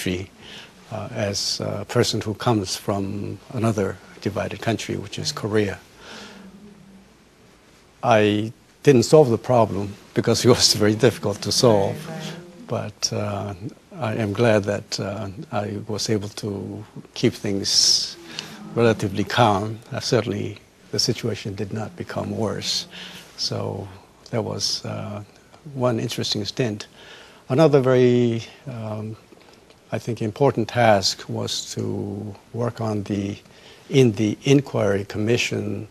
country as a person who comes from another divided country, which is Korea. I didn't solve the problem because it was very difficult to solve, but I am glad that I was able to keep things relatively calm. Certainly the situation did not become worse. So that was one interesting stint. Another very, I think, important task was to work on in the inquiry commission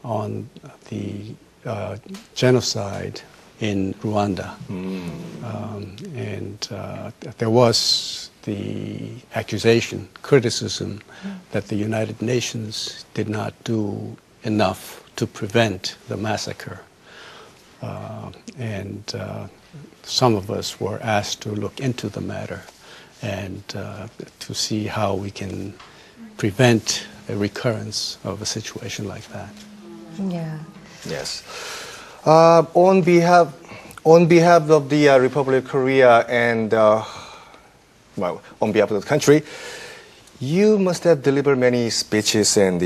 on the genocide in Rwanda. And there was the accusation, criticism, that the United Nations did not do enough to prevent the massacre. And some of us were asked to look into the matter and to see how we can prevent a recurrence of a situation like that. Yeah. Yes. On behalf of the Republic of Korea and well, on behalf of the country, you must have delivered many speeches and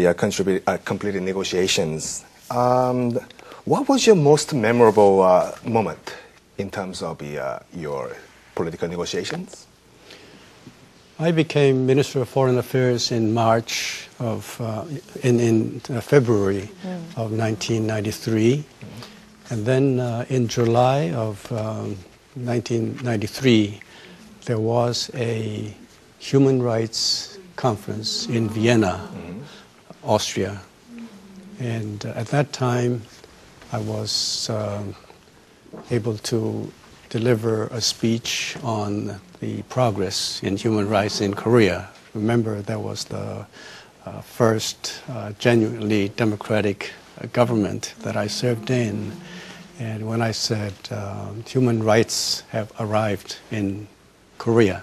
completed negotiations. What was your most memorable moment in terms of your political negotiations? I became Minister of Foreign Affairs in March of, in February of 1993. And then in July of 1993, there was a human rights conference in Vienna, Austria. And at that time, I was able to deliver a speech on the progress in human rights in Korea. Remember, that was the first genuinely democratic government that I served in. And when I said human rights have arrived in Korea,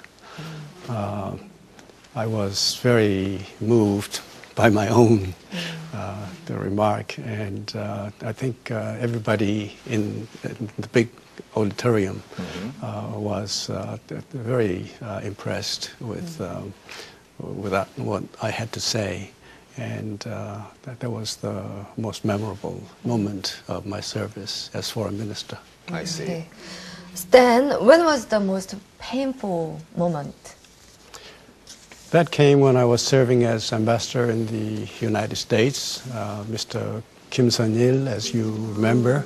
I was very moved by my own the remark, and I think everybody in the big auditorium was very impressed with what I had to say, and that was the most memorable moment of my service as foreign minister. I see. Okay. Stan, when was the most painful moment? That came when I was serving as ambassador in the United States. Mr. Kim Sun-il, as you remember,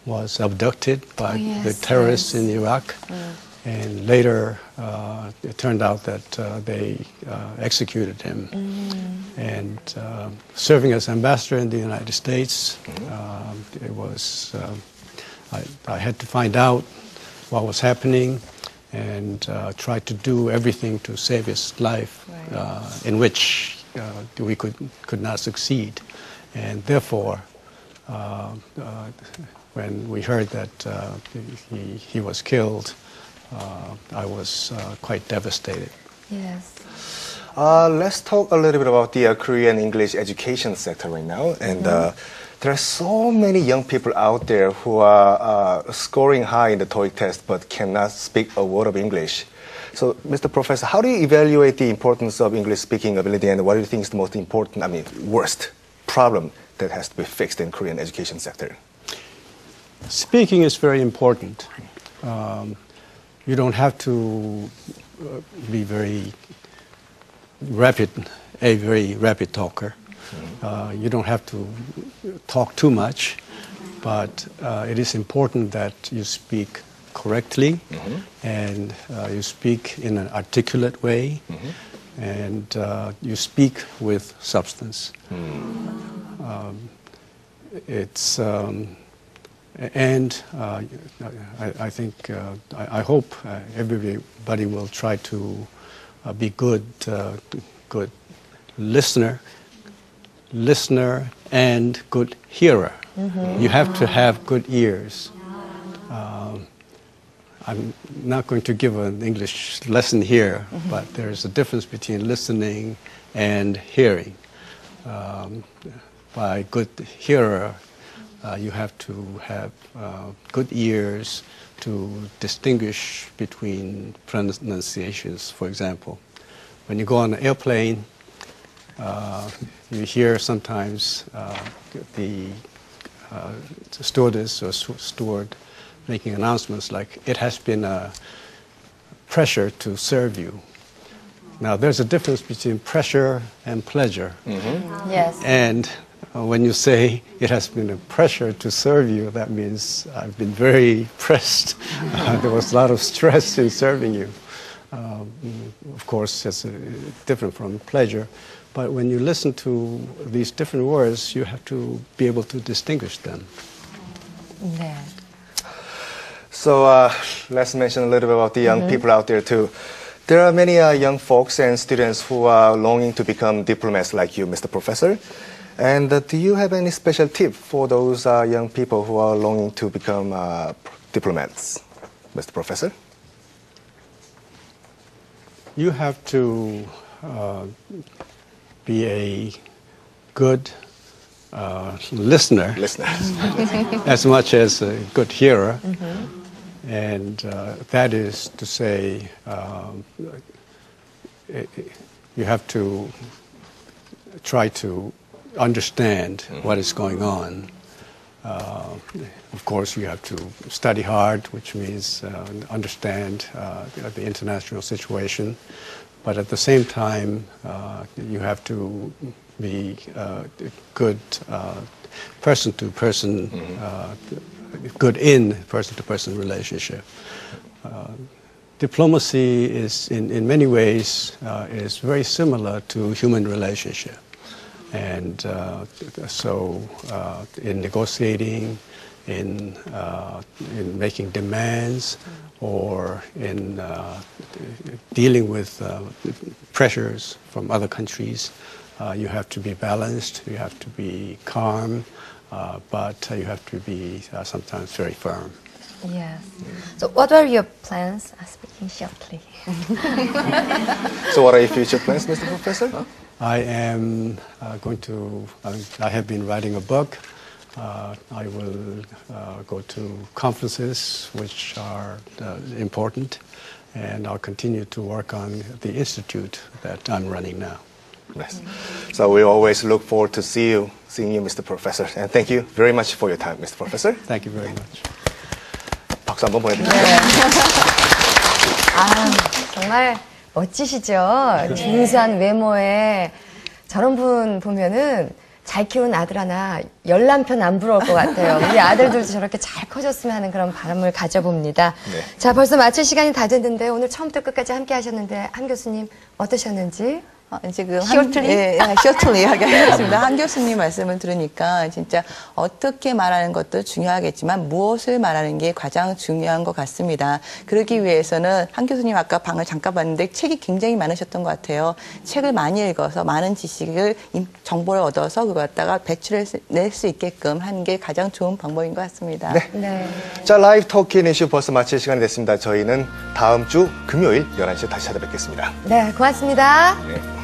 was abducted by the terrorists in Iraq. And later, it turned out that they executed him. And serving as ambassador in the United States, it was, I had to find out what was happening and try to do everything to save his life, in which we could not succeed. And therefore, when we heard that he was killed, I was quite devastated. Yes. Let's talk a little bit about the Korean English education sector right now. And there are so many young people out there who are scoring high in the TOEIC test but cannot speak a word of English. So, Mr. Professor, how do you evaluate the importance of English speaking ability, and what do you think is the most important, worst problem that has to be fixed in Korean education sector? Speaking is very important. You don't have to be very rapid talker. You don't have to talk too much, but it is important that you speak correctly and you speak in an articulate way and you speak with substance. I think, I hope everybody will try to be good listener and good hearer. You have to have good ears. I'm not going to give an English lesson here, but there's a difference between listening and hearing. By good hearer, you have to have good ears to distinguish between pronunciations. For example, when you go on an airplane, you hear sometimes the stewardess or steward making announcements like, "It has been a pressure to serve you." Now, there's a difference between pressure and pleasure. Yes. And when you say, "It has been a pressure to serve you," that means I've been very pressed. There was a lot of stress in serving you. Of course, it's different from pleasure. But when you listen to these different words, you have to be able to distinguish them. 네. So let's mention a little bit about the young people out there too. There are many young folks and students who are longing to become diplomats like you, Mr. Professor. And do you have any special tip for those young people who are longing to become diplomats, Mr. Professor? You have to be a good listener as much as a good hearer. And that is to say, you have to try to understand what is going on. Of course, you have to study hard, which means understand the international situation. But at the same time, you have to be good person-to-person, good in person-to-person relationship. Diplomacy is, in many ways, is very similar to human relationship. And so in negotiating, in making demands, or in dealing with pressures from other countries, you have to be balanced, you have to be calm, but you have to be sometimes very firm. Yes. So what are your plans? Speaking shortly. So what are your future plans, Mr. Professor? I am I have been writing a book. I will go to conferences which are important, and I'll continue to work on the institute that I'm running now. Yes. So we always look forward to seeing you, Mr. Professor. And thank you very much for your time, Mr. Professor. Thank you very much. 박수 한번 보내드릴게요. 아, 정말 멋지시죠? 준수한 외모에 저런 분 보면은 잘 키운 아들 하나 10남편 안 부러울 것 같아요. 우리 아들들도 저렇게 잘 커졌으면 하는 그런 바람을 가져봅니다. 네. 자, 벌써 마칠 시간이 다 됐는데 오늘 처음부터 끝까지 함께 하셨는데 한 교수님 어떠셨는지? 지금 쇼틀리? 쇼틀리 하겠습니다. 한 교수님 말씀을 들으니까 진짜 어떻게 말하는 것도 중요하겠지만 무엇을 말하는 게 가장 중요한 것 같습니다. 그러기 위해서는 한 교수님 아까 방을 잠깐 봤는데 책이 굉장히 많으셨던 것 같아요. 책을 많이 읽어서 많은 지식을, 정보를 얻어서 그걸 갖다가 배출해낼 수 있게끔 하는 게 가장 좋은 방법인 것 같습니다. 네. 네. 자, 라이브 토킹 이슈 벌써 마칠 시간이 됐습니다. 저희는 다음 주 금요일 11시에 다시 찾아뵙겠습니다. 네, 고맙습니다. 네.